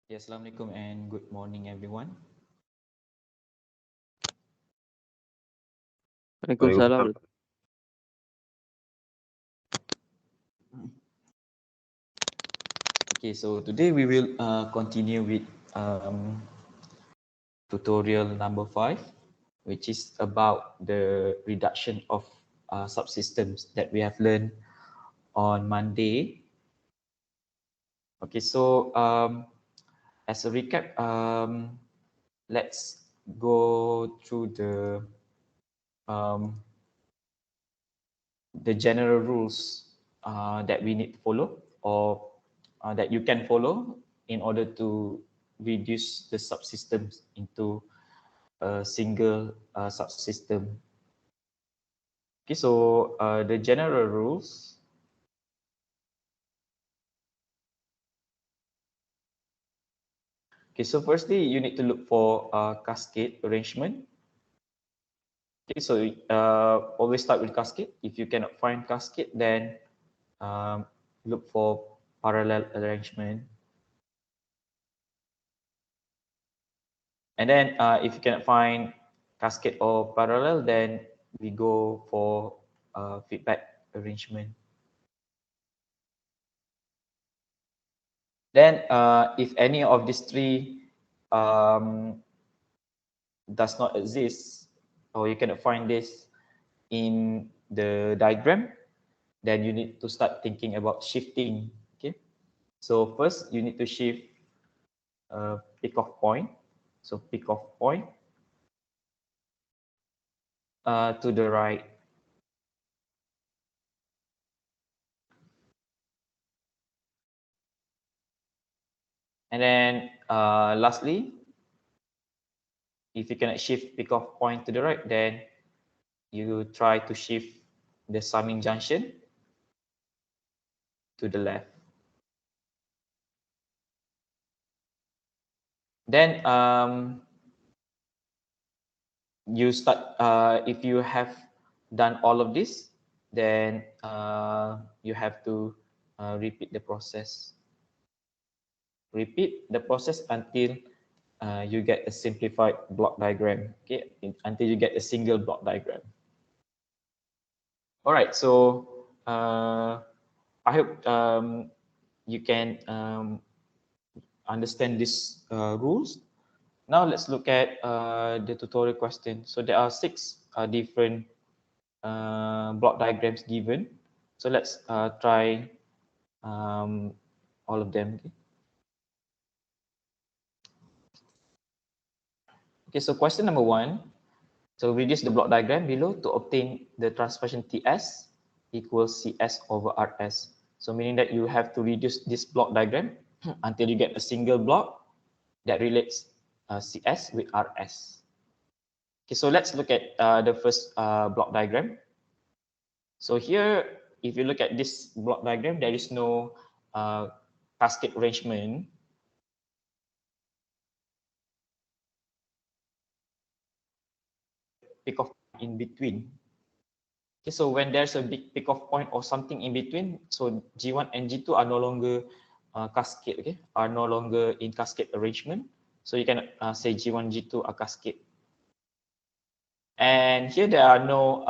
Yes, Assalamualaikum and good morning, everyone. Waalaikumsalam. Okay, so today we will continue with tutorial number 5, which is about the reduction of subsystems that we have learned on Monday. Okay, so as a recap, let's go through um, the general rules that we need to follow, or that you can follow in order to reduce the subsystems into a single subsystem. Okay, so the general rules. Okay, so firstly, you need to look for cascade arrangement. Okay, so always start with cascade. If you cannot find cascade, then look for parallel arrangement. And then if you cannot find cascade or parallel, then we go for feedback arrangement. Then if any of these three does not exist, or you cannot find this in the diagram, then you need to start thinking about shifting. Okay, so first you need to shift pick off point. So pick off point to the right. And then lastly, if you cannot shift pick off point to the right, then you try to shift the summing junction to the left. Then you start, if you have done all of this, then you have to repeat the process. Repeat the process until you get a simplified block diagram, okay, until you get a single block diagram. All right, so I hope you can understand these rules. Now let's look at the tutorial question. So there are 6 different block diagrams given. So let's try all of them. Okay? Okay, so question number 1. So reduce the block diagram below to obtain the transformation TS equals CS over RS. So meaning that you have to reduce this block diagram until you get a single block that relates CS with RS. Okay, so let's look at the first block diagram. So here, if you look at this block diagram, there is no cascade arrangement. Pick off in between. Okay, so when there's a big pick off point or something in between, so G1 and G2 are no longer cascade, okay, are no longer in cascade arrangement. So you can say G1, G2 are cascade. And here there are no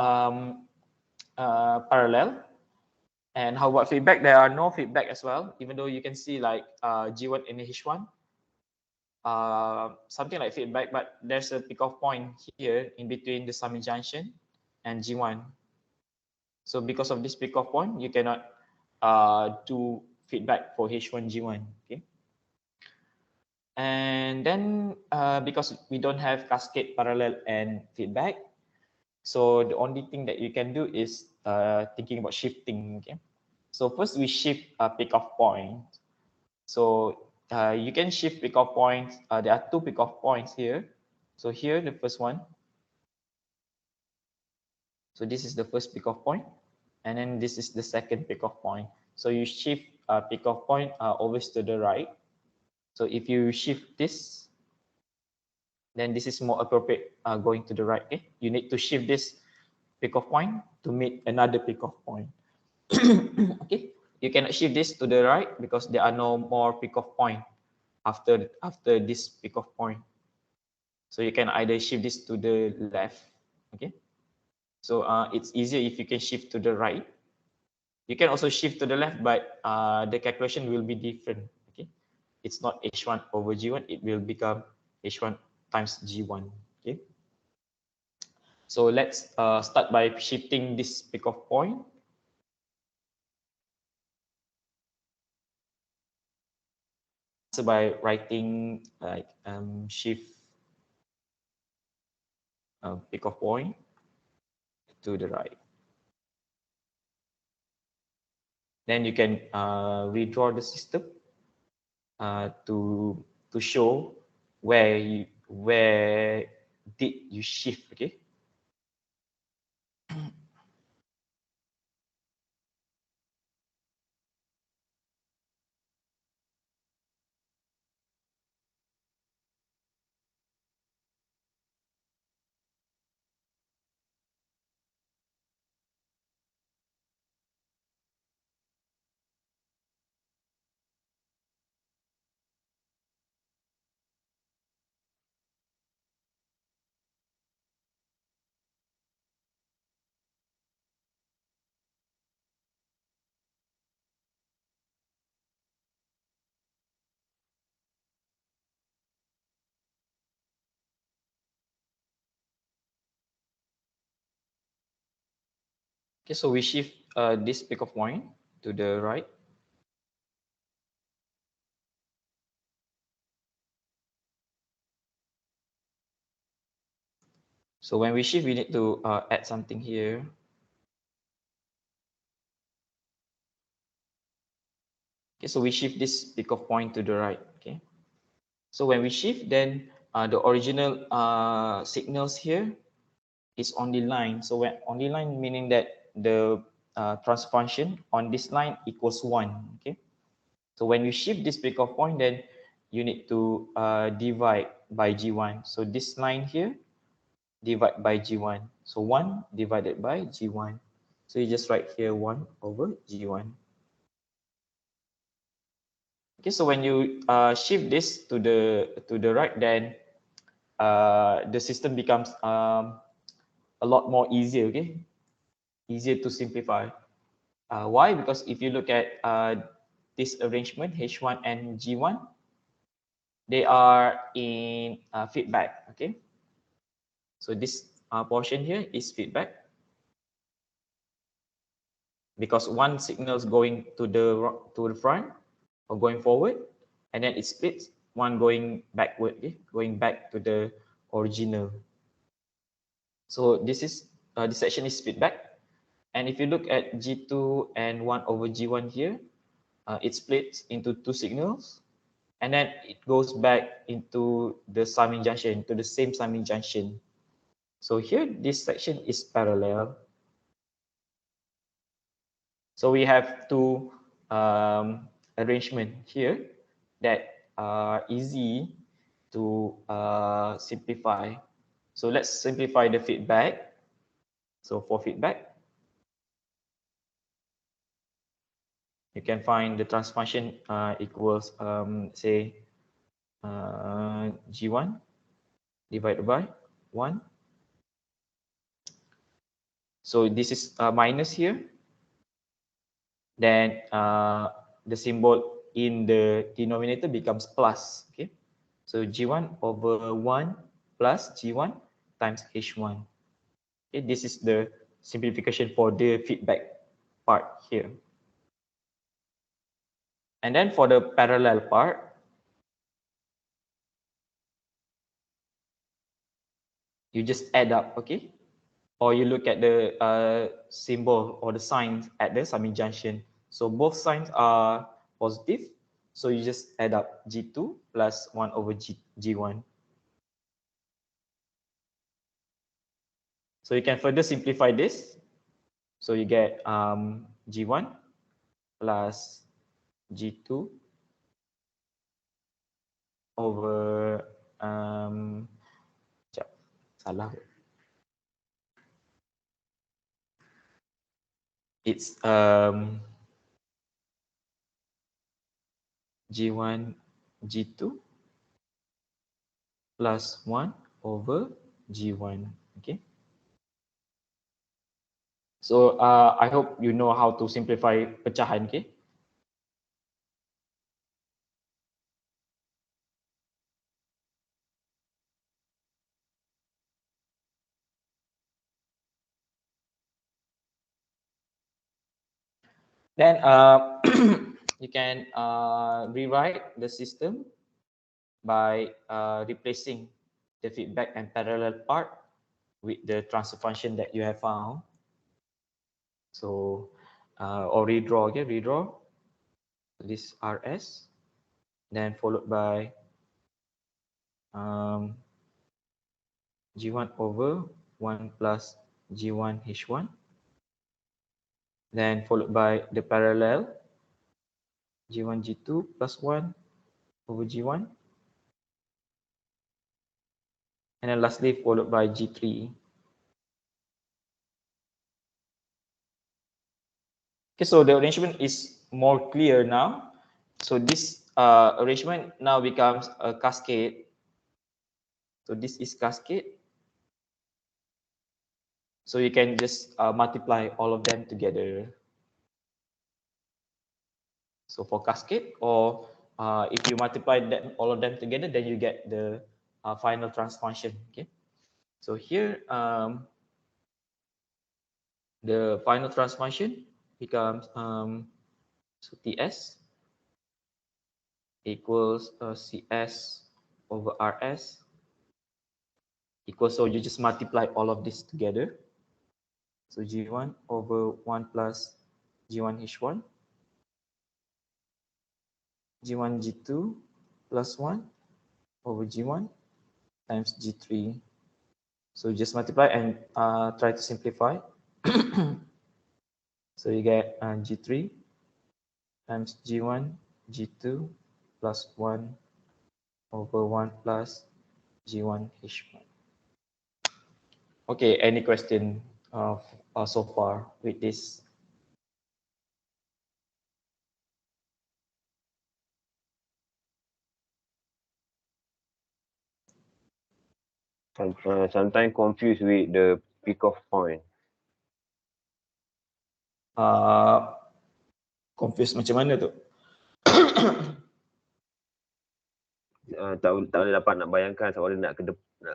parallel. And how about feedback? There are no feedback as well, even though you can see like G1 and H1, something like feedback, but there's a pick off point here in between the summing junction and G1. So because of this pick off point, you cannot do feedback for H1, G1. Okay. And then because we don't have cascade, parallel, and feedback, so the only thing that you can do is thinking about shifting. Okay. So first we shift pick off point. So you can shift pick off points. There are 2 pick off points here. So here the first one. So this is the first pick off point, and then this is the second pick off point. So you shift pick off point always to the right. So if you shift this, then this is more appropriate going to the right. Okay, you need to shift this pick off point to meet another pick off point. Okay, you cannot shift this to the right because there are no more pick off point after this pick-off point. So you can either shift this to the left, okay? So it's easier if you can shift to the right. You can also shift to the left, but the calculation will be different, okay? It's not H1 over G1, it will become H1 times G1, okay? So let's start by shifting this pick-off point. So by writing like shift pick-off point to the right. Then you can redraw the system to show where did you shift, okay? Okay, so we shift this pick-off point to the right. So when we shift, we need to add something here. Okay, so we shift this pick-off point to the right, okay? So when we shift, then the original signals here is on the line. So when on the line, meaning that the transfer function on this line equals 1, okay? So when you shift this pick-off point, then you need to divide by G1. So this line here, divide by G1. So 1 divided by G1. So you just write here 1 over G1. Okay, so when you shift this to the right, then the system becomes a lot more easier, okay? Easier to simplify. Why? Because if you look at this arrangement, H1 and G1, they are in feedback, okay? So this portion here is feedback because one signal is going to the front or going forward, and then it splits, one going backward, okay? Going back to the original. So this section is feedback. And if you look at G2 and 1 over G1 here, it splits into two signals, and then it goes back into the summing junction, to the same summing junction. So here, this section is parallel. So we have two arrangement here that are easy to simplify. So let's simplify the feedback. So for feedback, you can find the transfer function equals say G1 divided by 1. So this is minus here. Then the symbol in the denominator becomes plus. Okay, so G1 over 1 plus G1 times H1. Okay, this is the simplification for the feedback part here. And then for the parallel part, you just add up, okay? Or you look at the symbol or the signs at the summing junction. So both signs are positive. So you just add up G2 plus 1 over G1. So you can further simplify this. So you get G1 plus G2 over salah. It's G1 G2 plus 1 over G1. Okay. So I hope you know how to simplify pecahan. Okay. Then you can rewrite the system by replacing the feedback and parallel part with the transfer function that you have found. So, or redraw, okay, redraw this RS, then followed by G1 over 1 plus G1 H1, then followed by the parallel G1 G2 plus 1 over G1, and then lastly followed by G3. Okay, so the arrangement is more clear now. So this arrangement now becomes a cascade. So this is cascade. So you can just multiply all of them together. So for cascade, or if you multiply them, all of them together, then you get the final transfer function. Okay. So here, the final transfer function becomes so Ts equals Cs over Rs equals, so you just multiply all of this together. So G1 over 1 plus G1 H1, G1 G2 plus 1 over G1 times G3. So just multiply and try to simplify. So you get G3 times G1 G2 plus 1 over 1 plus G1 H1. Okay, any question so far with this? Sometimes confused with the pick off point. Confused macam mana tu? Tak boleh dapat nak bayangkan sama ada nak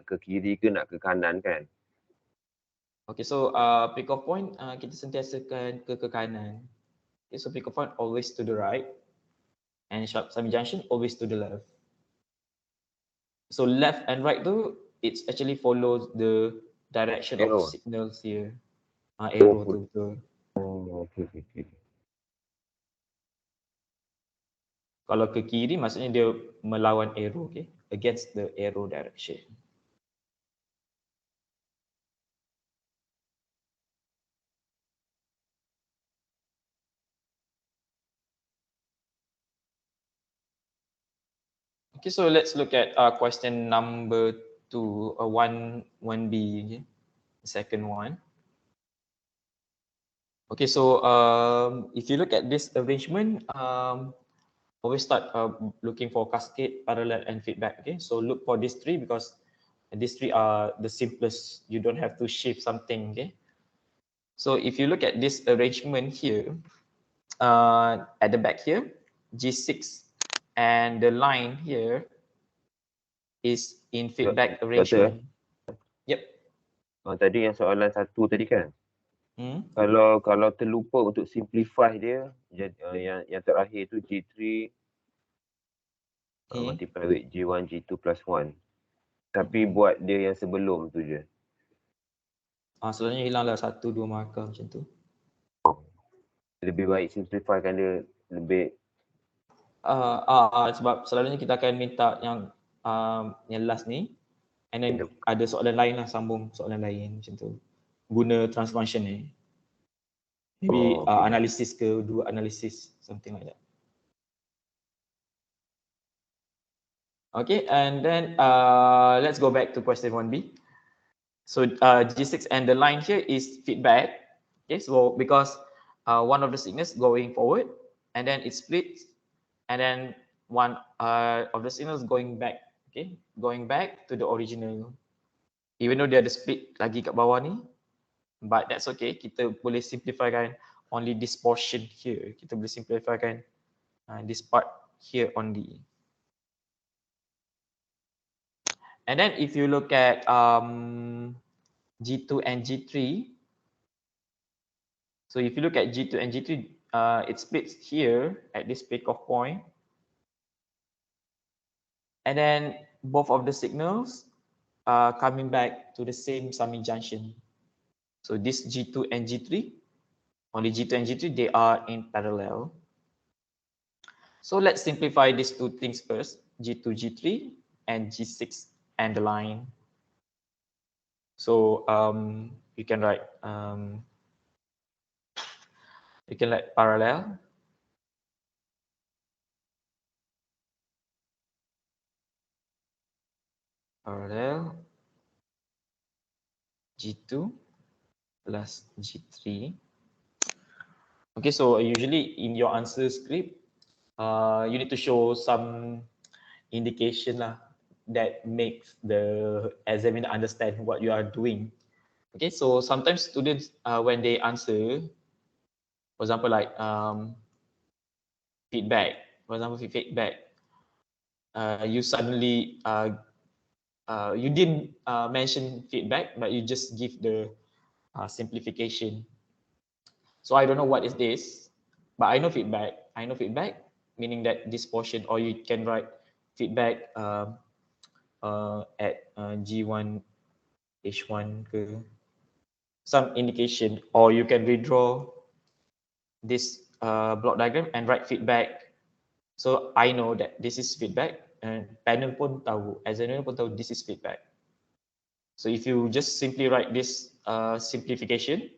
ke kiri ke nak ke kanan kan. Okay, so pick off point kita sentiasakan ke kanan. Okay, so pick off point always to the right, and sub junction always to the left. So left and right tu, it's actually follows the direction of Arrow. signals here. Arrow tu betul. Oh, okay. Kalau ke kiri maksudnya dia melawan arrow, okay? Against the arrow direction. Okay, so let's look at question number 2, 1B, okay? The second one. Okay, so if you look at this arrangement, always start looking for cascade, parallel, and feedback. Okay, so look for these three because these three are the simplest. You don't have to shift something. Okay, so if you look at this arrangement here, at the back here, G6, and the line here is in feedback arrangement. Yep. Tadi yang soalan 1 tadi kan. Kalau terlupa untuk simplify dia, yang terakhir tu G3 multiply with G1 G2 plus 1. Tapi buat dia yang sebelum tu je. Selalunya hilanglah 1, 2 markah macam tu. Lebih baik simplifykan dia lebih. Sebab selalunya kita akan minta yang last ni, and then ada soalan lain lah, sambung soalan lain macam tu. Guna transformation ni. Maybe analisis ke, dua analisis, something like that. Okay, and then let's go back to question 1B. So G6 and the line here is feedback. Okay, so because one of the signals going forward, and then it splits, and then one of the signals going back, okay, going back to the original. Even though dia ada split lagi kat bawah ni, but that's okay. Kita boleh simplifykan only this portion here. Kita boleh simplifykan this part here only. And then if you look at G2 and G3, so if you look at G2 and G3, it splits here at this peak-off point. And then both of the signals are coming back to the same summing junction. So this G2 and G3, only G2 and G3, they are in parallel. So let's simplify these two things first, G2, G3, and G6 and the line. So you can write parallel. Parallel G2 plus G3. Okay, so usually in your answer script, you need to show some indication lah that makes the examiner understand what you are doing. Okay, so sometimes students, when they answer, for example, like feedback, you suddenly, you didn't mention feedback, but you just give the simplification. So I don't know what is this, but I know feedback. I know feedback, meaning that this portion, or you can write feedback at G1, H1 ke, some indication, or you can redraw this block diagram and write feedback. So I know that this is feedback, and panel pun tahu, examiner pun tahu this is feedback. So if you just simply write this simplification,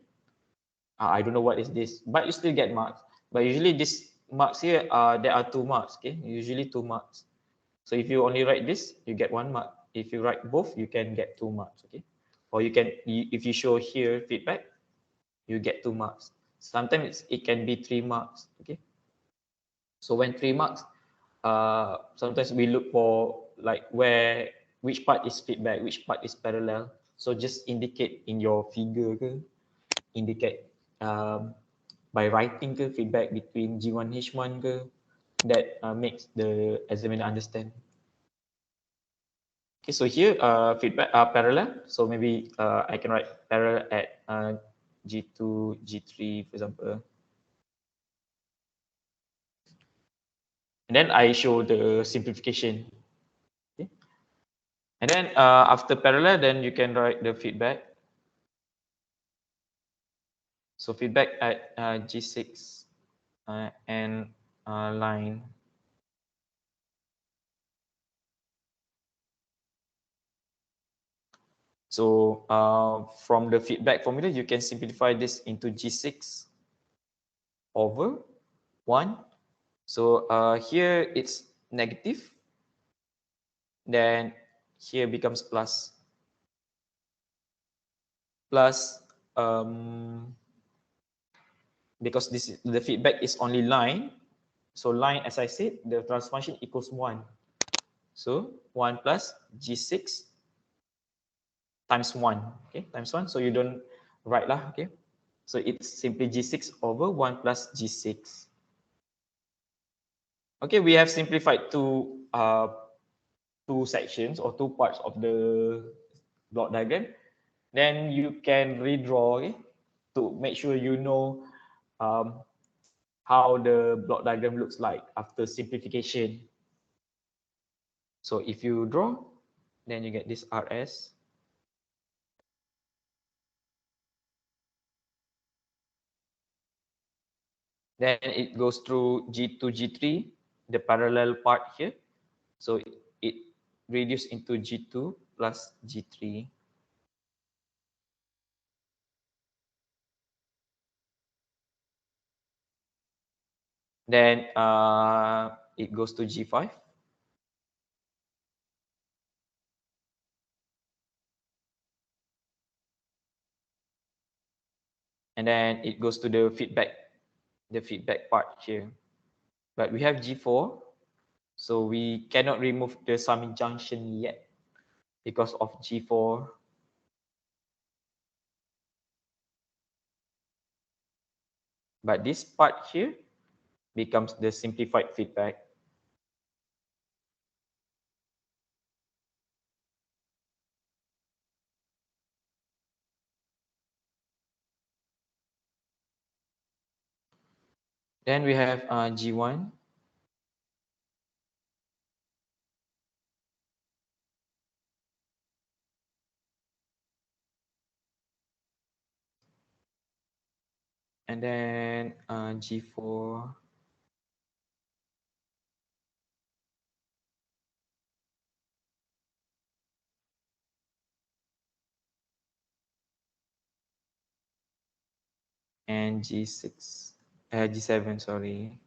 I don't know what is this, but you still get marks. But usually this marks here, there are 2 marks, okay? Usually 2 marks. So if you only write this, you get 1 mark. If you write both, you can get 2 marks, okay? Or you can, if you show here feedback, you get 2 marks. Sometimes it can be 3 marks, okay? So when 3 marks, sometimes we look for like which part is feedback, which part is parallel. So just indicate in your figure ke, indicate by writing ke feedback between G1 H1 ke, that makes the examiner understand. Okay, so here feedback are parallel. So maybe I can write parallel at G2, G3, for example. And then I show the simplification. Okay. And then after parallel, then you can write the feedback. So feedback at G6 and line. So from the feedback formula, you can simplify this into G6 over 1. So here it's negative. Then here becomes plus. Plus, because this is, the feedback is only line. So line, as I said, the transfer function equals 1. So 1 plus G6 times 1, okay, times 1. So you don't write lah, okay. So it's simply G6 over 1 plus G6. Okay, we have simplified two sections or 2 parts of the block diagram. Then you can redraw, okay, to make sure you know how the block diagram looks like after simplification. So if you draw, then you get this RS. Then it goes through G2, G3, the parallel part here. So it reduced into G2 plus G3. Then it goes to G5. And then it goes to the feedback part here. But we have G4. So we cannot remove the summing junction yet because of G4. But this part here becomes the simplified feedback. Then we have G1. And then G4. And G6, G7, sorry.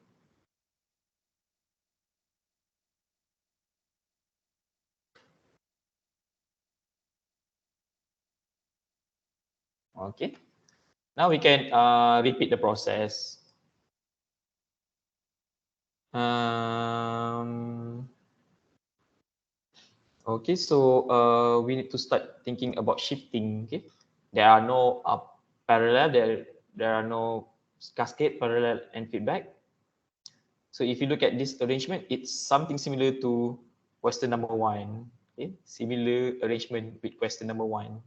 Okay. Now we can repeat the process. Okay, so we need to start thinking about shifting. Okay, there are no parallel, there are no cascade, parallel, and feedback. So if you look at this arrangement, it's something similar to question number one. Okay, similar arrangement with question number one.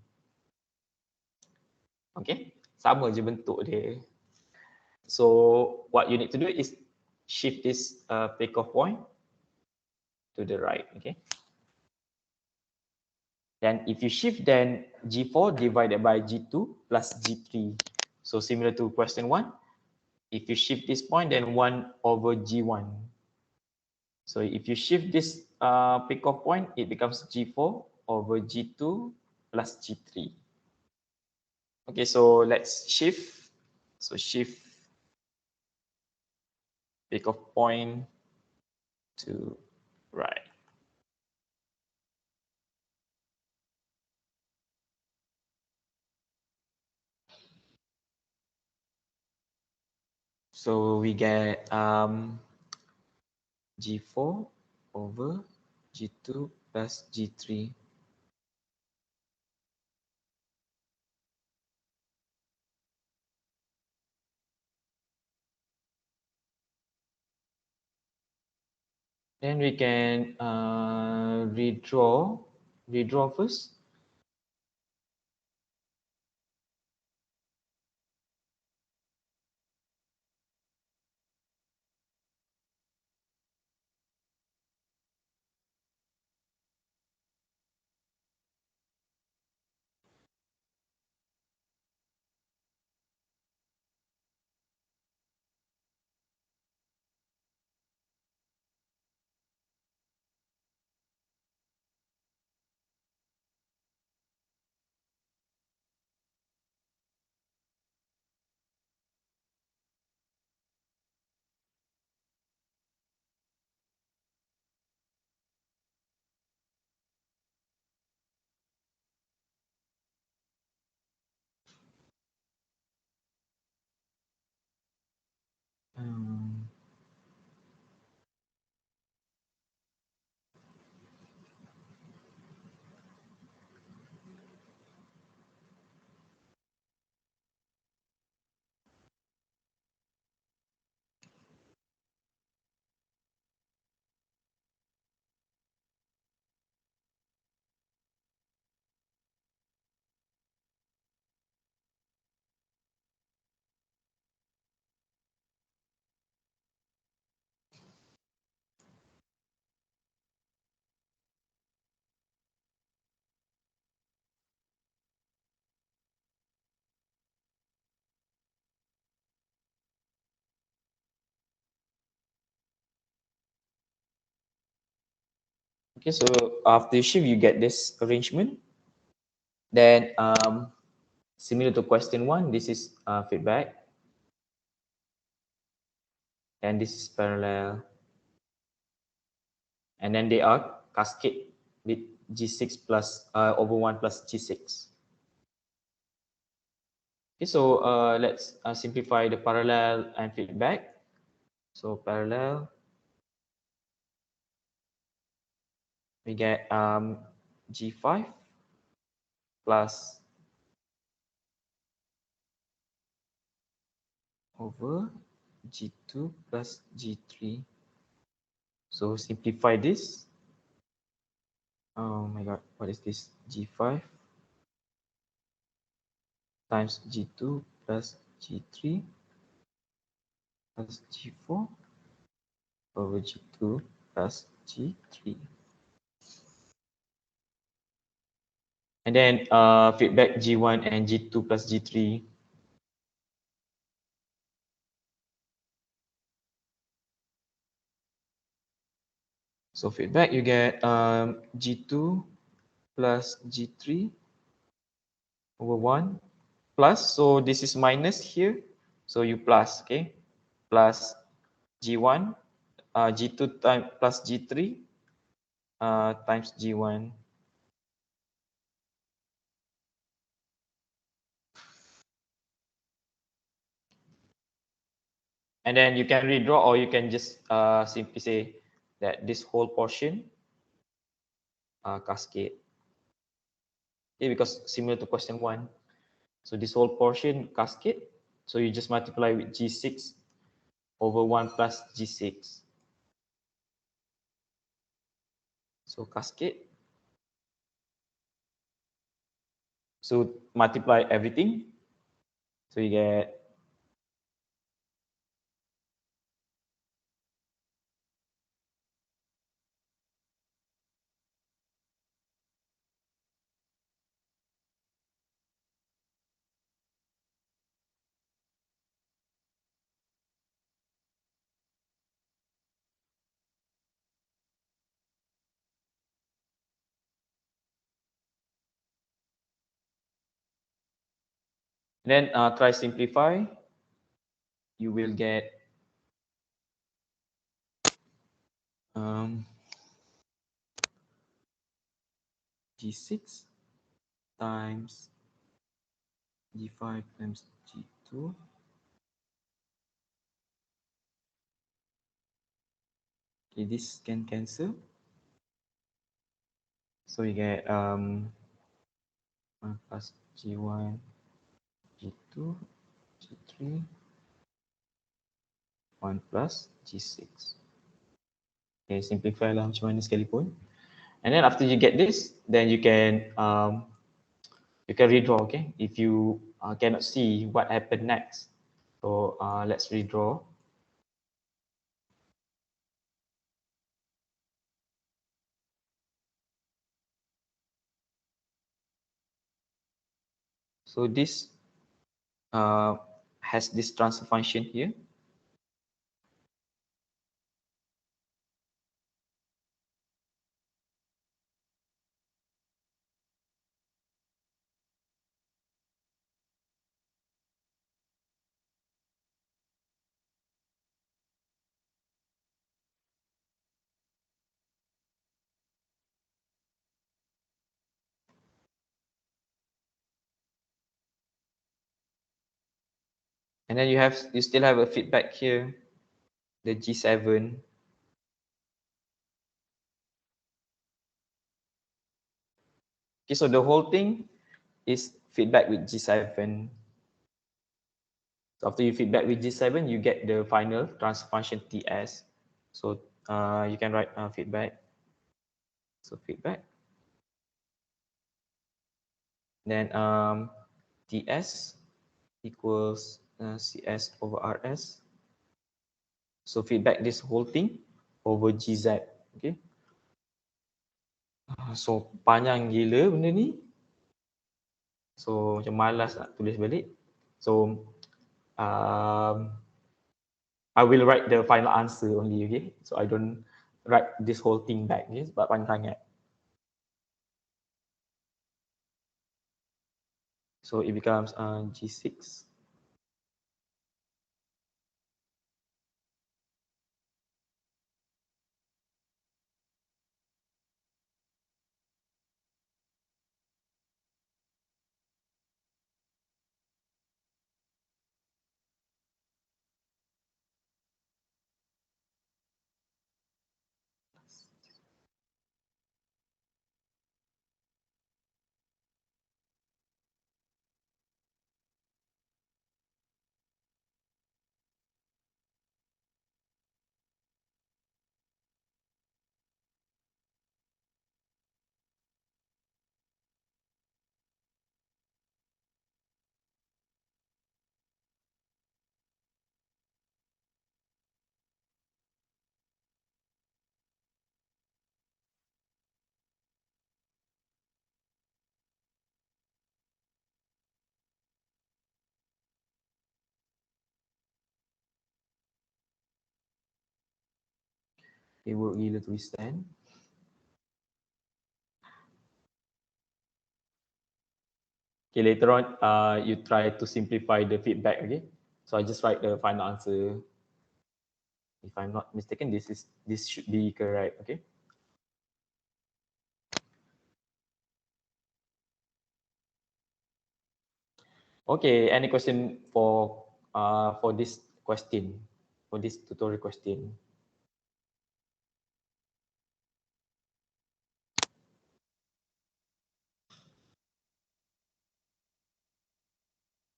Okay, sama je bentuk dia. So what you need to do is shift this takeoff point to the right. Okay. Then if you shift, then G4 divided by G2 plus G3. So similar to question one, if you shift this point, then 1 over G1. So if you shift this pickoff point, it becomes G4 over G2 plus G3. Okay, so let's shift. So shift pickoff point to right. So we get G4 over G2 plus G3. Then we can redraw first. Um, okay, so after you shift, you get this arrangement. Then similar to question one, this is feedback. And this is parallel. And then they are cascade with G6 plus over 1 plus G6. Okay, so let's simplify the parallel and feedback. So parallel we get G5 plus over G2 plus G3. So simplify this. Oh my god, what is this? G5 times G2 plus G3 plus G4 over G2 plus G3. And then feedback G1 and G2 plus G3. So feedback, you get G2 plus G3 over 1 plus. So this is minus here. So you plus, okay? Plus G1, G2 time plus G3 times G1. And then you can redraw, or you can just simply say that this whole portion cascade. Okay, because similar to question 1. So this whole portion cascade. So you just multiply with G6 over 1 plus G6. So cascade. So multiply everything. So you get then try simplify. You will get G6 times G5 times G2. Okay, this can cancel. So you get 1 plus G1, G2, G3, 1 plus G6. Okay, simplify lah macam mana sekalipun. And then after you get this, then you can redraw, okay? If you cannot see what happened next. So let's redraw. So this has this transfer function here. And then you still have a feedback here, the G7. Okay, so the whole thing is feedback with G7. So after you feedback with G7, you get the final transfer function TS. So you can write feedback. So feedback. Then TS equals CS over RS. So feedback this whole thing over GZ. Okay. So panjang gila benda ni. So macam malas nak tulis balik. So I will write the final answer only, okay? So I don't write this whole thing back, okay? Sebab panjang sangat. So it becomes G6. Work gila tulisan. Okay, later on, you try to simplify the feedback, okay? So I just write the final answer. If I'm not mistaken, this should be correct, okay? Okay, any question for this question, for this tutorial question?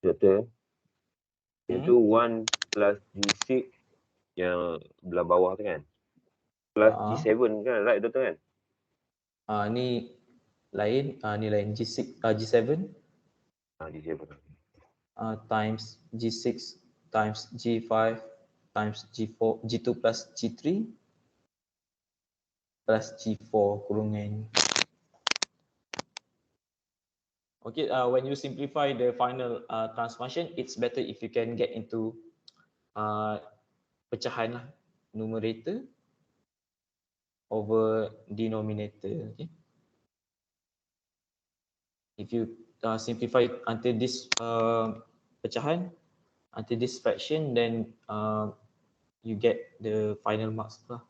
Doktor, yang tu 1 plus G6 yang belah bawah tu kan? Plus G7 kan, right doktor kan? Ni lain, ni lain G6, G7 G7. times G6 times G5 times G4, G2 plus G3 plus G4 kurungan. Okay, when you simplify the final transformation, it's better if you can get into pecahan lah, numerator over denominator. Okay, if you simplify until this pecahan, until this fraction, then you get the final marks lah.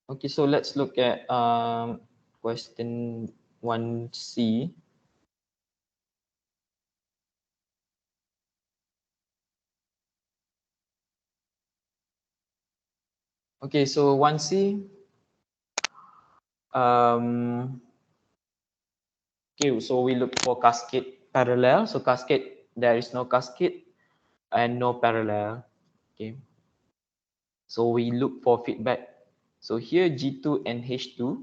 Okay, so let's look at question 1C. Okay, so 1C. Okay, so we look for cascade parallel. So cascade, there is no cascade and no parallel. Okay. So we look for feedback. So here G2 and H2,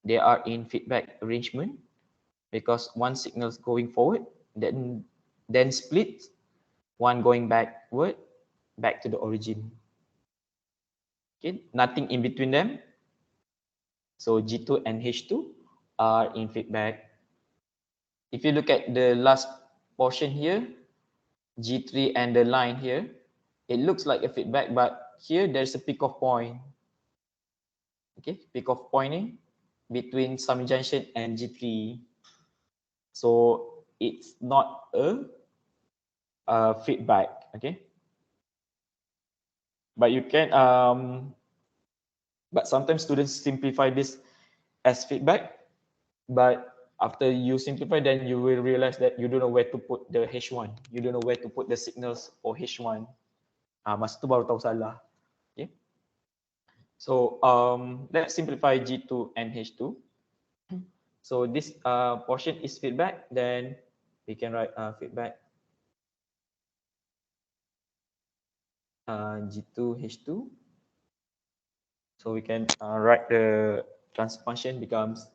they are in feedback arrangement because one signal is going forward, then split, one going backward, back to the origin. Okay, nothing in between them. So G2 and H2 are in feedback. If you look at the last portion here, G3 and the line here, it looks like a feedback, but here there's a peak of point. Okay, peak of pointing between summing junction and G3. So it's not a feedback, okay? But you can, but sometimes students simplify this as feedback, but after you simplify, then you will realize that you don't know where to put the H1. You don't know where to put the signals for H1. Masa tu baru tahu salah. Okay. So let's simplify G2 and H2. So this portion is feedback, then we can write feedback G2, H2. So we can write the transfer function becomes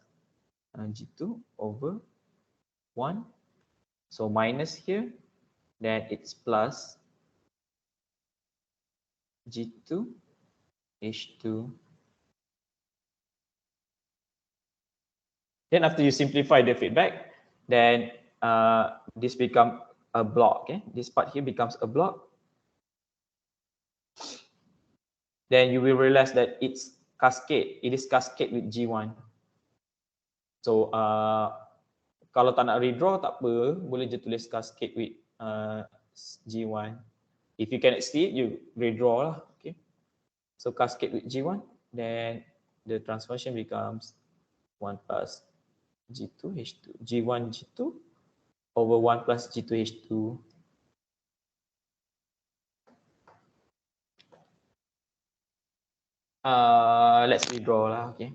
G2 over 1. So minus here, then it's plus G2, H2. Then after you simplify the feedback, then this become a block. Okay, this part here becomes a block. Then you will realize that it's cascade. It is cascade with G1. So kalau tak nak redraw tak apa, boleh je tulis cascade with G1. If you cannot see it, you redraw lah. Okay. So cascade with G1, then the transformation becomes 1 plus G2 H2, G1 G2 over 1 plus G2 H2. Let's redraw lah. Okay.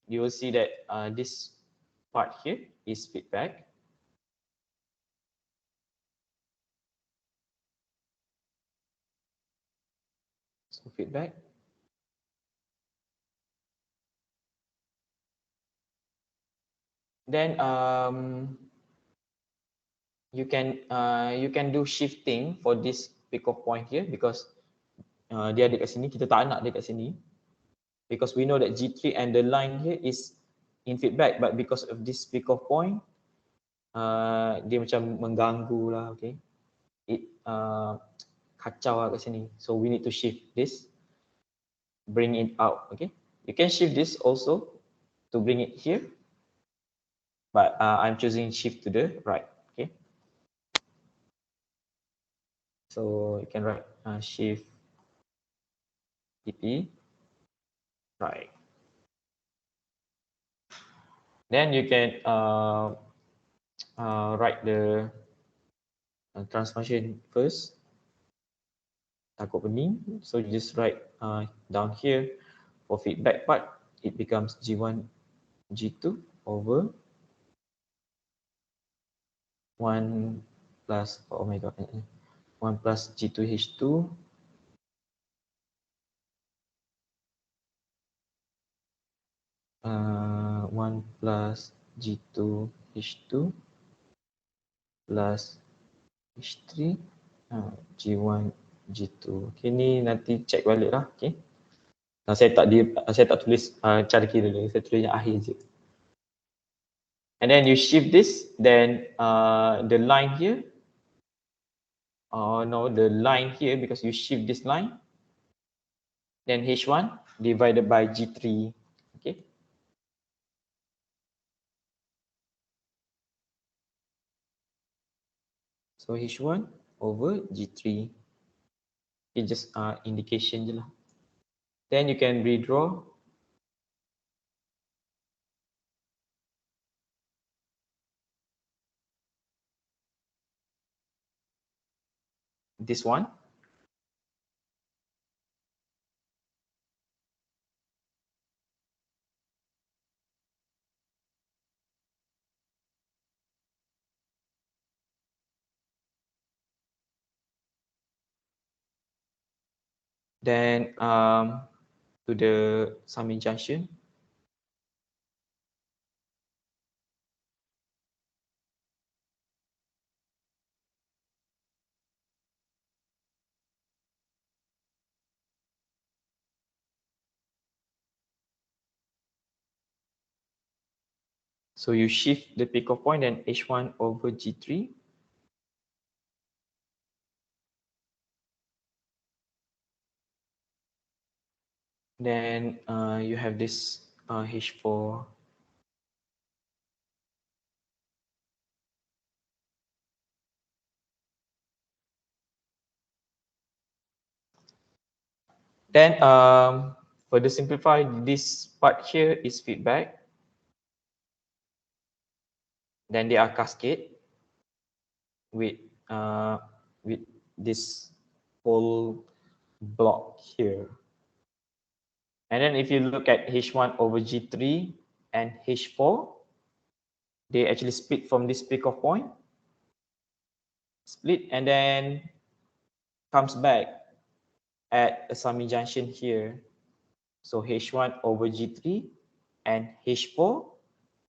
you will see that this part here is feedback. So feedback. Then you can do shifting for this pick off point here because dia ada kat sini, kita tak nak dia kat sini, because we know that G3 and the line here is in feedback, but because of this pick off point dia macam mengganggu lah, okay, it kacau lah kat sini, so we need to shift this, bring it out. Okay, you can shift this also to bring it here, but I'm choosing shift to the right. Okay, so you can write shift TP right. Then you can write the transformation first. Takut pening, so you just write down here for feedback part, it becomes G1 G2 over 1 plus, oh my god, 1 plus G2 H2 1 plus G2 H2 plus H3 G1 G2. Okay, ni nanti check balik lah. Okay, saya tak tulis cara kira dulu, saya tulis yang akhir je. And then you shift this, then the line here, no, the line here, because you shift this line, then H1 divided by G3. Okay, so H1 over G3. Okay, just indication je lah. Then you can redraw this one. Then to the summing junction. So you shift the pick off point and H1 over G3. Then you have this H4. Then further simplify, this part here is feedback. Then they are cascade with this whole block here. And then if you look at H1 over G3 and H4, they actually split from this pick off point, split, and then comes back at a summing junction here. So H1 over G3 and H4,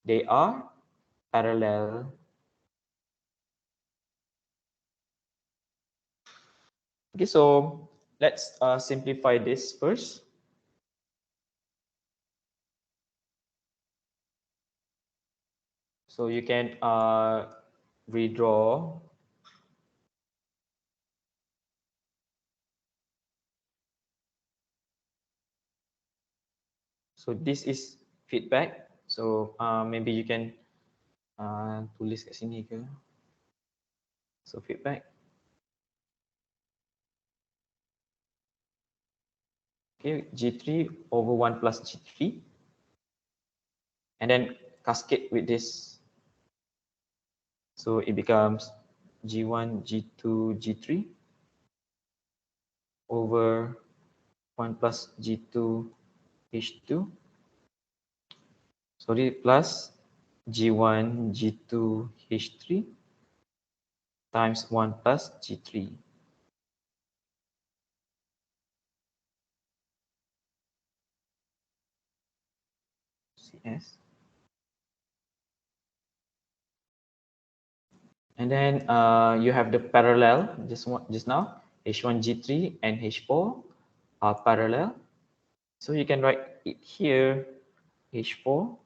they are parallel. Okay, so let's simplify this first. So you can redraw so this is feedback. So maybe you can tulis kat sini ke. So feedback. Okay, G3 over 1 plus G3. And then cascade with this. So it becomes G1, G2, G3 over 1 plus G2, H2 sorry, plus G1 G2 H3 times 1 plus G3. CS. And then you have the parallel just now, H1 G3 and H4 are parallel. So you can write it here, H4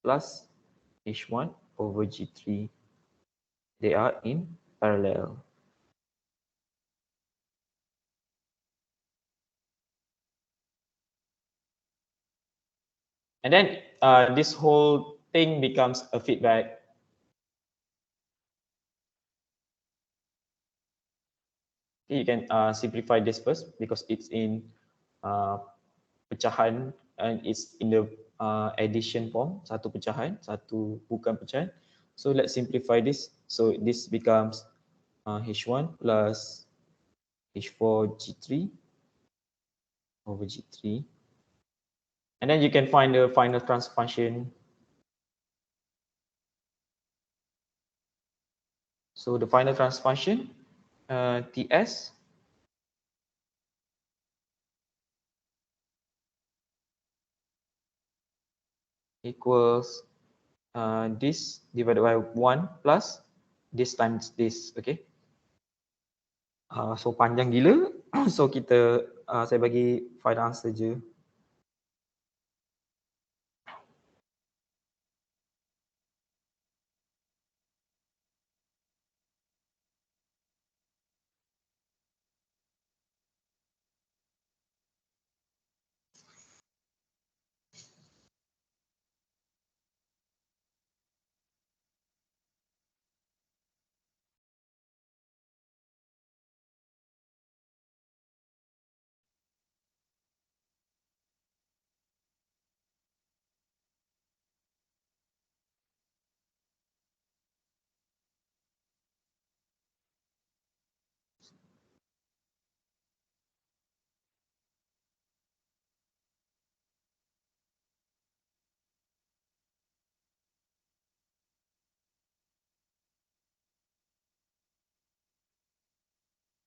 plus H1 over G3. They are in parallel. And then this whole thing becomes a feedback. You can simplify this first because it's in pecahan and it's in the addition form, satu pecahan, satu bukan pecahan. So let's simplify this. So this becomes H1 plus H4 G3 over G3. And then you can find the final transfer function. So the final transfer function, Ts equals this divided by 1 plus this times this, okay? So panjang gila. So kita, saya bagi final answer je.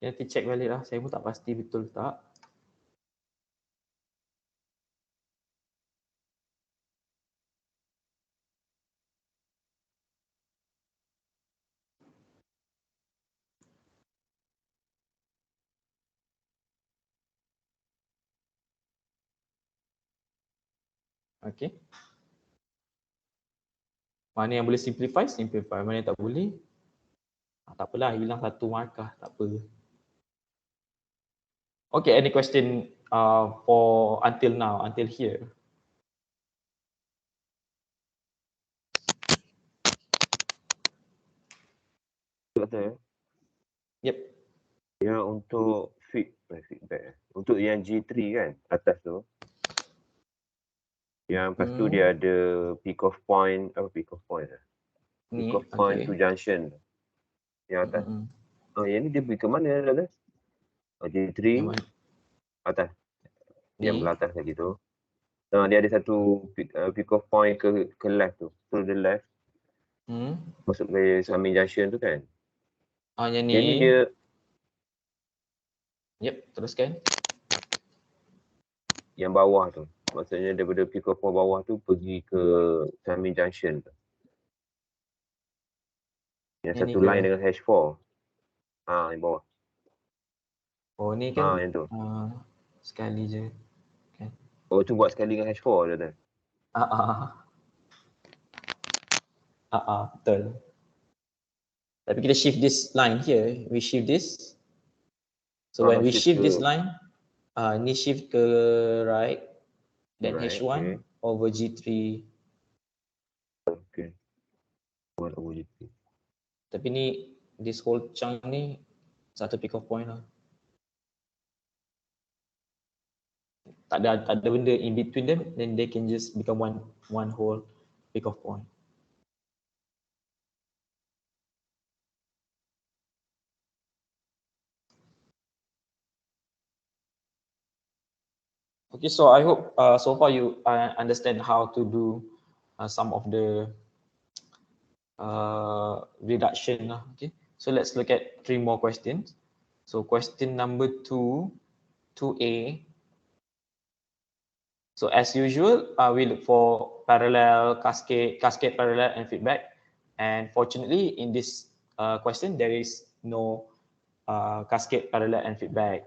Nanti check balik lah, saya pun tak pasti betul tak. Okay. Mana yang boleh simplify, simplify. Mana yang tak boleh, tak apalah, hilang satu markah, tak apa. Okay, any question for until now, until here? Doktor, Yep. yang untuk feedback. Untuk yang G3 kan, atas tu. Yang lepas tu dia ada peak of point Ni, Peak of point okay. to junction. Yang atas. Yang ni dia pergi ke mana Doktor? G3 atas. Yang belah atas lagi tu. Dia ada satu peak of point ke left tu. To the left. Masuk ke summing junction tu kan. Yang ni. Yang ni dia. Yep, teruskan. Yang bawah tu. Maksudnya daripada peak of point bawah tu pergi ke summing junction tu. Yang satu line dengan H4. Yang bawah. Oh ni kan yang tu. sekali je. Okay. Oh tu buat sekali dengan H4 je tu. Betul. Tapi kita shift this line here. We shift this. So when we shift this line, ni shift ke right. Then right, H1 over G3. Okay. 1 over G3. Tapi ni, this whole chunk ni, satu pick off point lah. Tak ada benda in between them, then they can just become one whole pick off point. Okay, so I hope so far you understand how to do some of the reduction. Okay, so let's look at 3 more questions. So question number 2A. So as usual, we look for parallel, cascade parallel and feedback. And fortunately, in this question, there is no cascade parallel and feedback.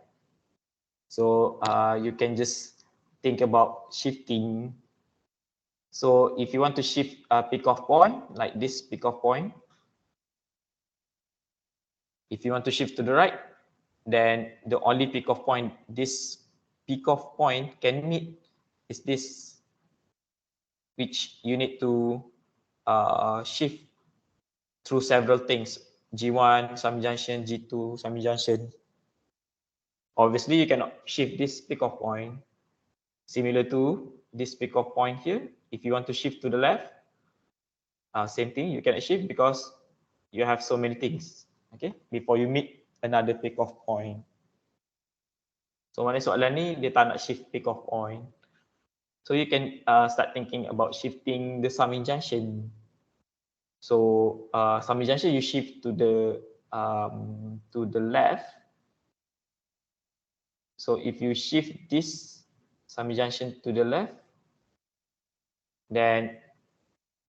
So you can just think about shifting. So if you want to shift a pick-off point, like this pick-off point, if you want to shift to the right, then the only pick-off point this pick-off point can meet is this, which you need to shift through several things. G1, sum junction, G2, sum junction. Obviously, you cannot shift this pick-off point. Similar to this pick-off point here, if you want to shift to the left, same thing, you cannot shift because you have so many things, okay, before you meet another pick-off point. So mana soalan ni dia tak nak shift pick-off point. So you can start thinking about shifting the summing junction. So summing junction you shift to the left. So if you shift this summing junction to the left, then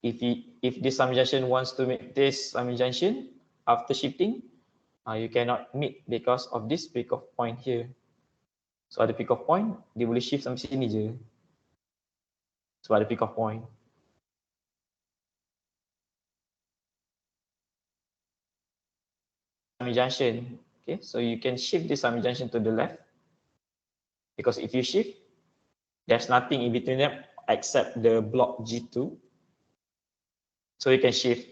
if this summing junction wants to make this summing junction after shifting, you cannot meet because of this pick-off point here. So ada pick-off point, dia boleh shift sampai sini je. So ada pick-off point. Summing junction, okay, so you can shift this summing junction to the left, because if you shift, there's nothing in between them except the block G2. So you can shift.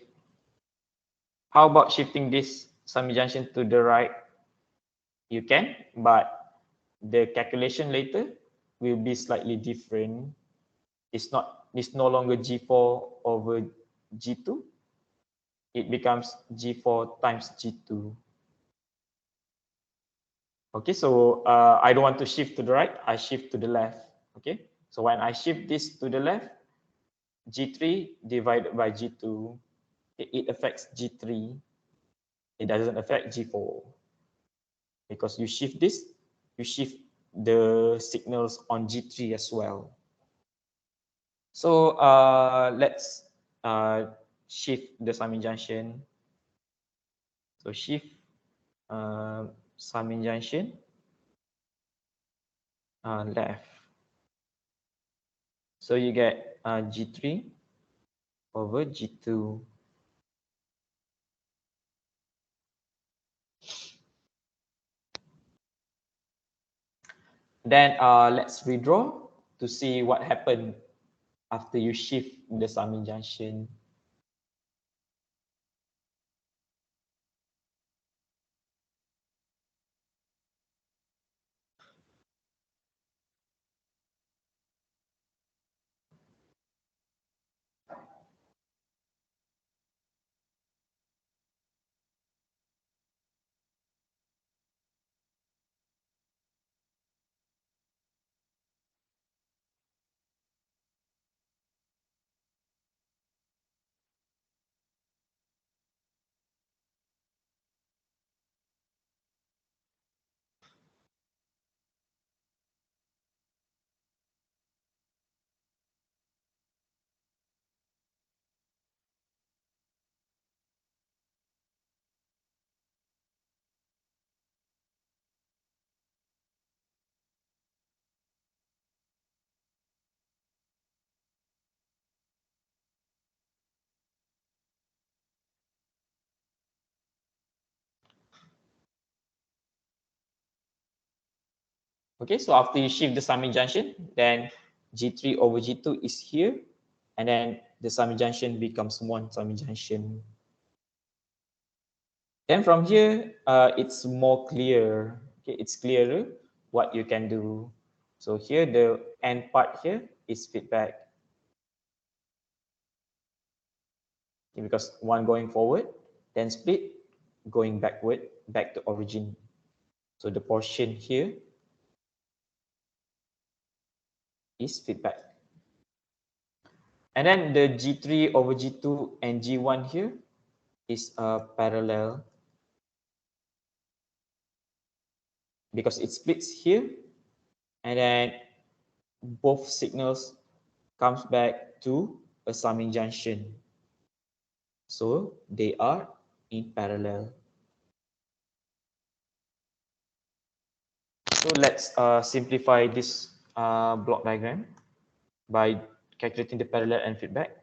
How about shifting this summing junction to the right? You can, but the calculation later will be slightly different. It's no longer G4 over G2. It becomes G4 times G2. Okay, so I don't want to shift to the right, I shift to the left. Okay, so when I shift this to the left, G3 divided by G2, it affects G3. It doesn't affect G4. Because you shift this, you shift the signals on G3 as well. So let's shift the summing junction. So shift summing junction left. So you get G3 over G2. Then let's redraw to see what happened after you shift the summing junction. Okay, so after you shift the summing junction, then G3 over G2 is here, and then the summing junction becomes one summing junction. Then from here, it's more clear. Okay, it's clearer what you can do. So here, the end part here is feedback. Okay, because one going forward, then split, going backward, back to origin. So the portion here is feedback. And then the G3 over G2 and G1 here is parallel because it splits here, and then both signals comes back to a summing junction. So they are in parallel. So let's simplify this block diagram by calculating the parallel and feedback.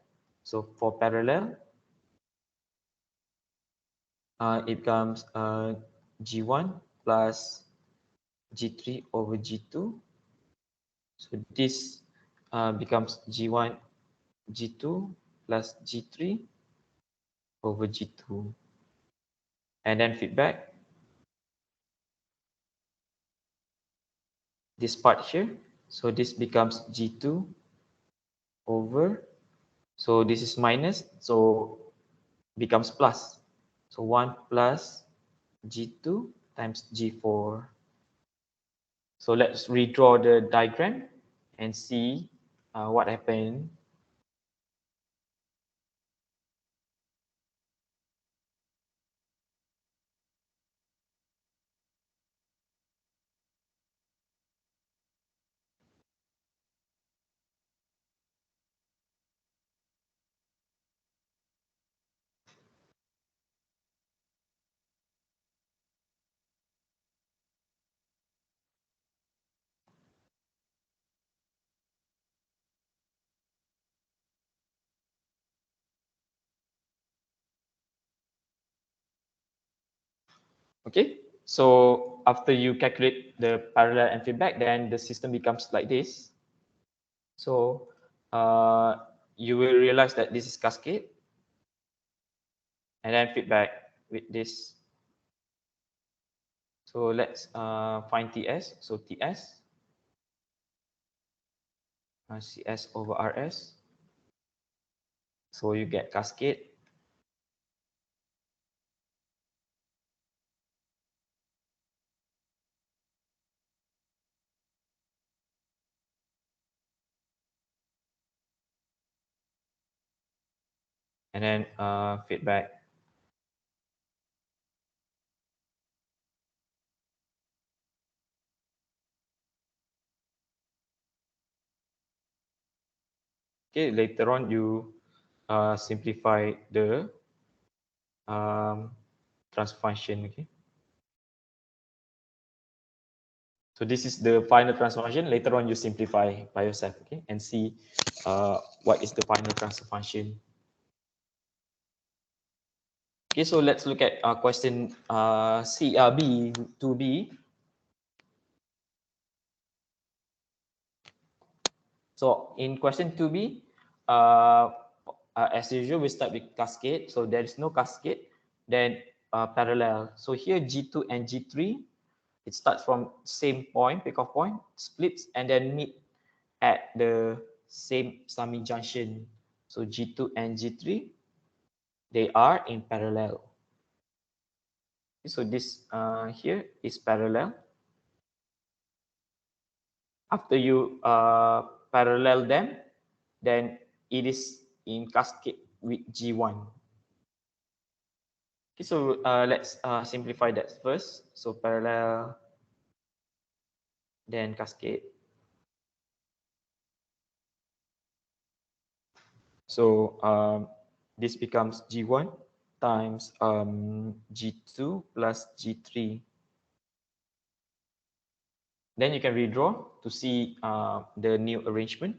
So for parallel, it becomes G1 plus G3 over G2. So this becomes G1, G2 plus G3 over G2. And then feedback, this part here. So this becomes G2 over, so this is minus, so becomes plus. So 1 plus G2 times G4. So let's redraw the diagram and see what happened. Okay, so after you calculate the parallel and feedback, then the system becomes like this. So you will realize that this is cascade, and then feedback with this. So let's find TS. So TS, CS over RS. So you get cascade. And then feedback. Okay, later on you simplify the transfer function. Okay, so this is the final transfer function. Later on you simplify by yourself, okay, and see what is the final transfer function. Okay, so let's look at question B 2B. So in question 2B, as usual, we start with cascade. So there is no cascade, then parallel. So here G2 and G3, it starts from same point, pickoff point, splits, and then meet at the same summing junction. So G2 and G3, they are in parallel. So this here is parallel. After you parallel them, then it is in cascade with G1. Okay, so let's simplify that first. So parallel, then cascade. So this becomes G1 times G2 plus G3. Then you can redraw to see the new arrangement.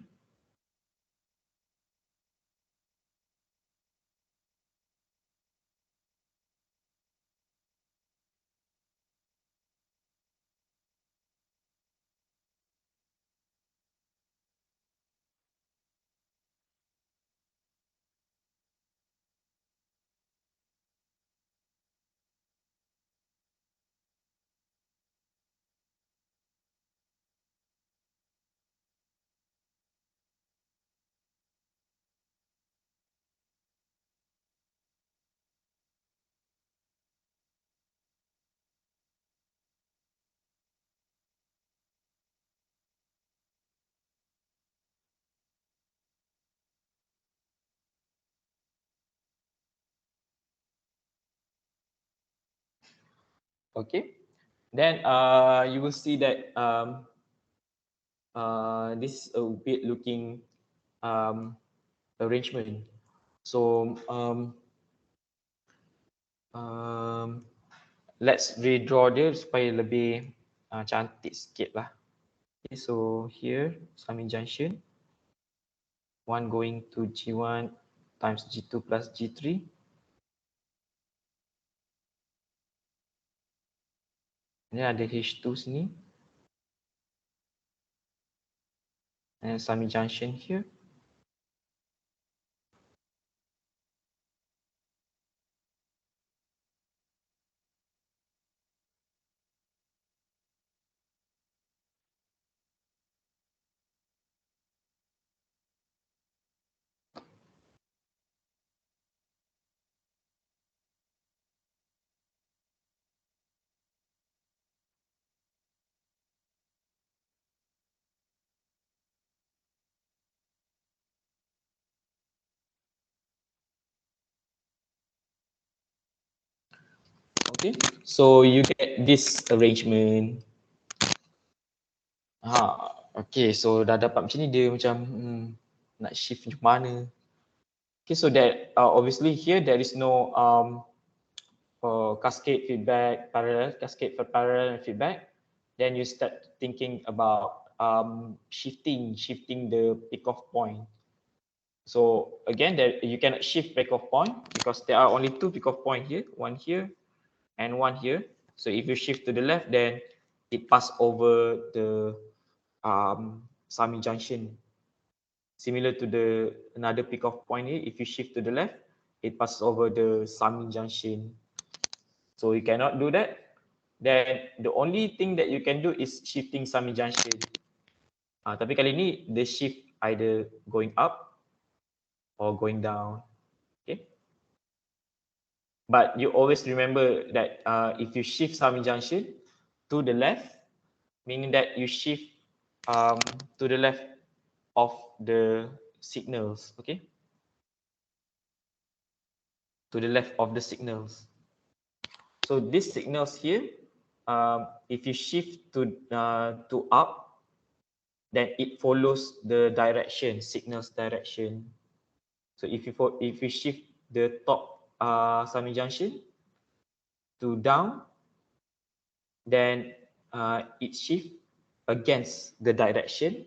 Okay, then you will see that this is a weird looking arrangement. So let's redraw dia supaya lebih cantik sikit lah. Okay, so here summing junction, one going to G1 times G2 plus G3. Ni ada H2 sini. And summing junction here. Okay, so you get this arrangement. Okay, so dah dapat macam ni, dia macam nak shift macam mana. Okay, so that obviously here there is no cascade feedback, parallel, cascade for parallel feedback. Then you start thinking about shifting the pick-off point. So again, there you cannot shift pick-off point because there are only two pick-off point here, one here and one here. So if you shift to the left, then it pass over the summing junction. Similar to the another pick-off point here, if you shift to the left, it passes over the summing junction. So you cannot do that. Then the only thing that you can do is shifting summing junction. Tapi kali ni the shift either going up or going down. Okay. But you always remember that if you shift summing junction to the left, meaning that you shift to the left of the signals, okay? To the left of the signals. So these signals here, if you shift to up, then it follows the direction, signals direction. So if you shift the top summing junction to down, then it shift against the direction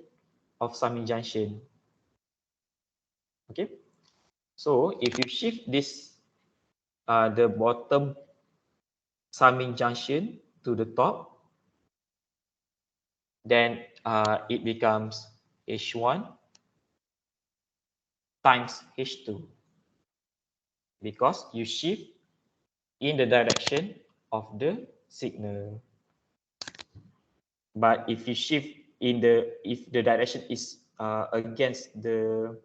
of summing junction. Okay, so if you shift this the bottom summing junction to the top, then it becomes H1 times H2 because you shift in the direction of the signal. But if you shift if the direction is against the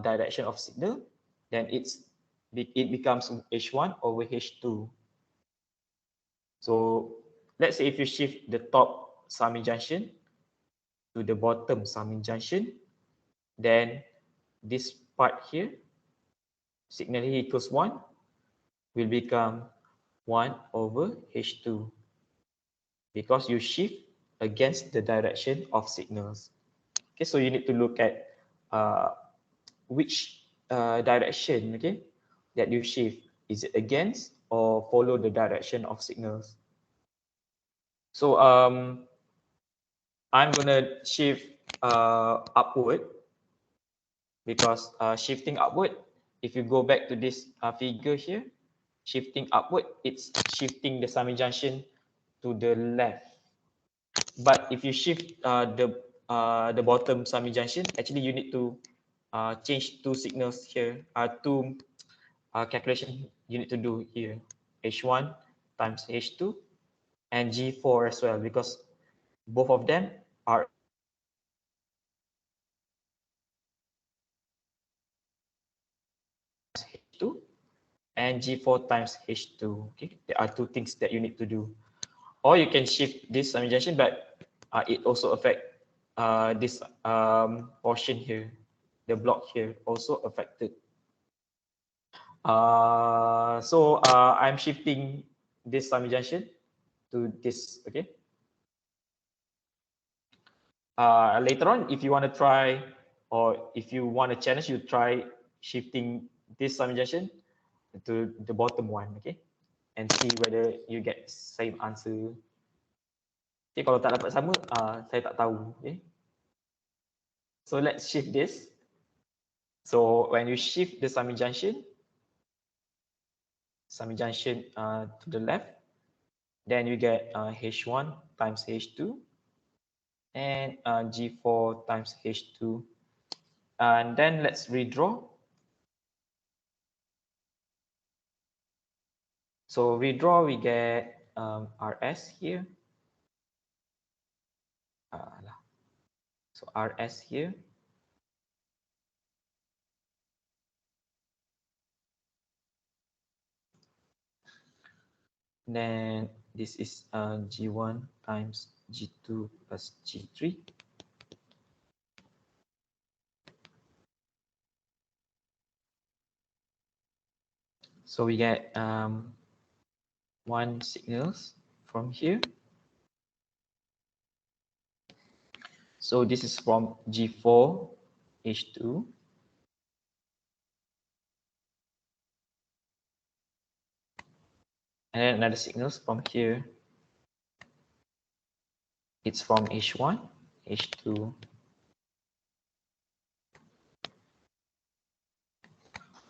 direction of signal, then it becomes H1 over H2. So let's say if you shift the top summing junction to the bottom summing junction, then this part here, signal here equals 1, will become 1 over H2 because you shift against the direction of signals. Okay, so you need to look at which direction, okay, that you shift. Is it against or follow the direction of signals? So I'm gonna shift upward because shifting upward, if you go back to this figure here, shifting upward, it's shifting the summing junction to the left. But if you shift the bottom summing junction, actually you need to change two signals here, two calculation you need to do here, H1 times H2 and G4 as well, because both of them are H2 and G4 times H2. Okay, there are two things that you need to do. Or you can shift this summing junction, but it also affect this portion here, the block here also affected. So I'm shifting this summing junction to this. Okay. Later on, if you want to try, or if you want a challenge, you try shifting this summing junction to the bottom one. Okay, and see whether you get same answer. Okay, kalau tak dapat sama, saya tak tahu. Okay, so let's shift this. So when you shift the summing junction to the left, then you get H1 times H2 and G4 times H2. And then let's redraw. So redraw, we get RS here. So RS here. Then this is G1 times G2 plus G3. So we get one signals from here. So this is from G4 H2. And then another signals from here. It's from H1, H2.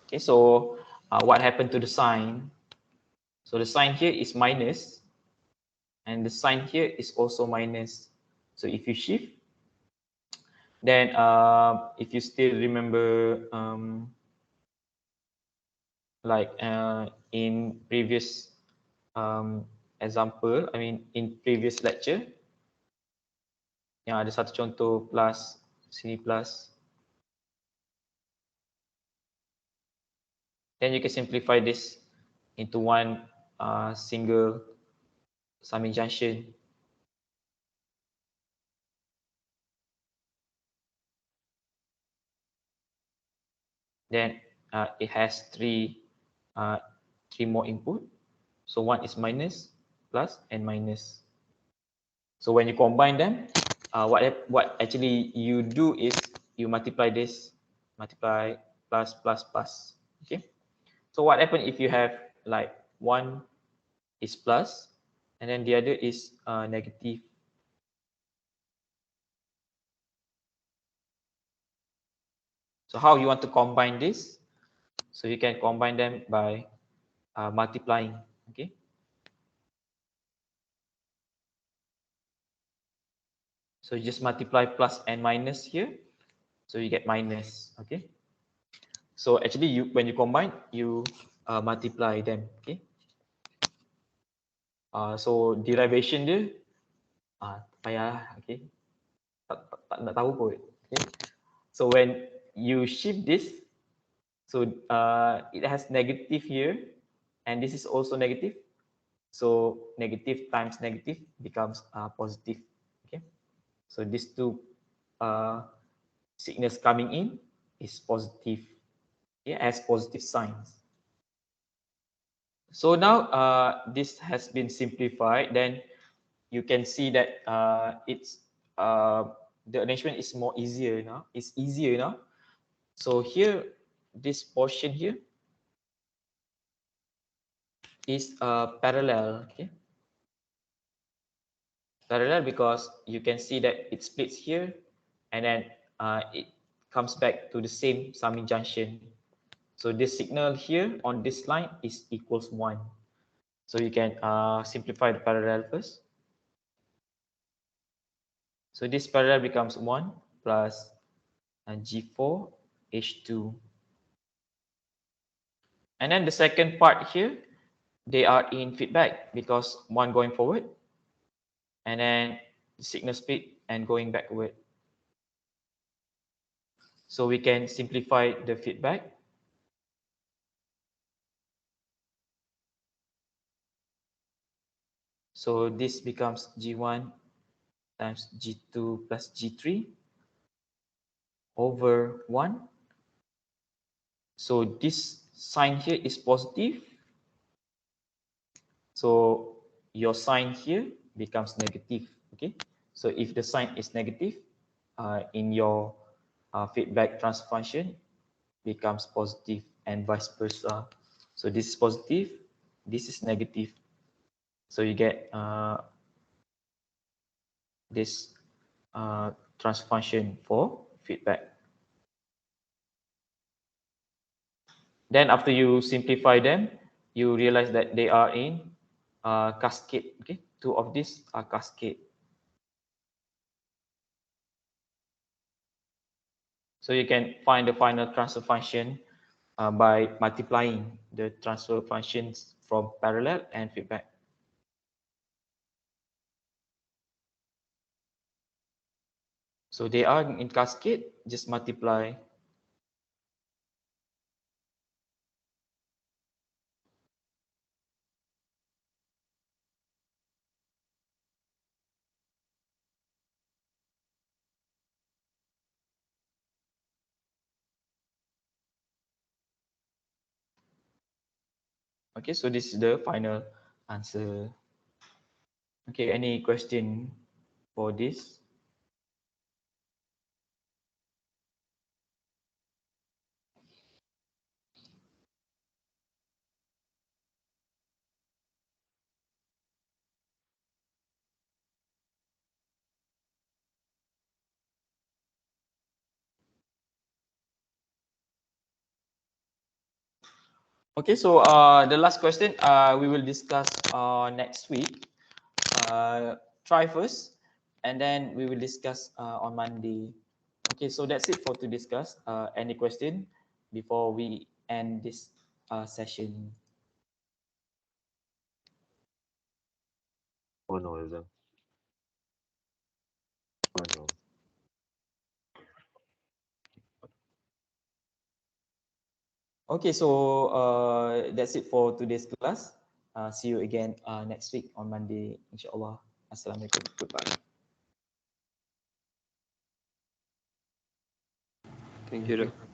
Okay, so what happened to the sign? So the sign here is minus, and the sign here is also minus. So if you shift, then if you still remember, like in previous example, I mean in previous lecture, yang ada satu contoh plus, sini plus. Then you can simplify this into one single summing junction. Then it has three more input. So one is minus, plus, and minus. So when you combine them, what actually you do is you multiply this, multiply plus plus plus. Okay. So what happens if you have like one is plus and then the other is negative? So how you want to combine this? So you can combine them by multiplying. Okay. So you just multiply plus and minus here. So you get minus. Okay. So actually, when you combine, you multiply them. Okay. So derivation dia, payah. Okay. Tak nak tahu pun. Okay. So when you shift this, so it has negative here, and this is also negative. So negative times negative becomes positive. Okay. So these two signals coming in is positive. Okay, as positive signs. So now this has been simplified. Then you can see that it's the arrangement is more easier now. It's easier now. So here, this portion here is parallel. Okay, parallel because you can see that it splits here, and then it comes back to the same summing junction. So this signal here on this line is equals 1. So you can simplify the parallel first. So this parallel becomes 1 plus G4 H2. And then the second part here, they are in feedback because one going forward and then the signal split and going backward. So we can simplify the feedback. So this becomes G1 times G2 plus G3 over 1. So this sign here is positive. So your sign here becomes negative. Okay. So if the sign is negative, in your feedback transfer function becomes positive and vice versa. So this is positive, this is negative. So you get this transfer function for feedback. Then after you simplify them, you realize that they are in cascade. Okay, two of these are cascade. So you can find the final transfer function by multiplying the transfer functions from parallel and feedback. So they are in cascade, just multiply. Okay, so this is the final answer. Okay, any question for this? Okay, so the last question we will discuss next week. Try first, and then we will discuss on Monday. Okay, so that's it for to discuss. Any question before we end this session? Oh no, Azam. Oh no. Okay, so that's it for today's class. See you again next week on Monday, inshallah. Assalamualaikum. Goodbye. Thank you, Doc.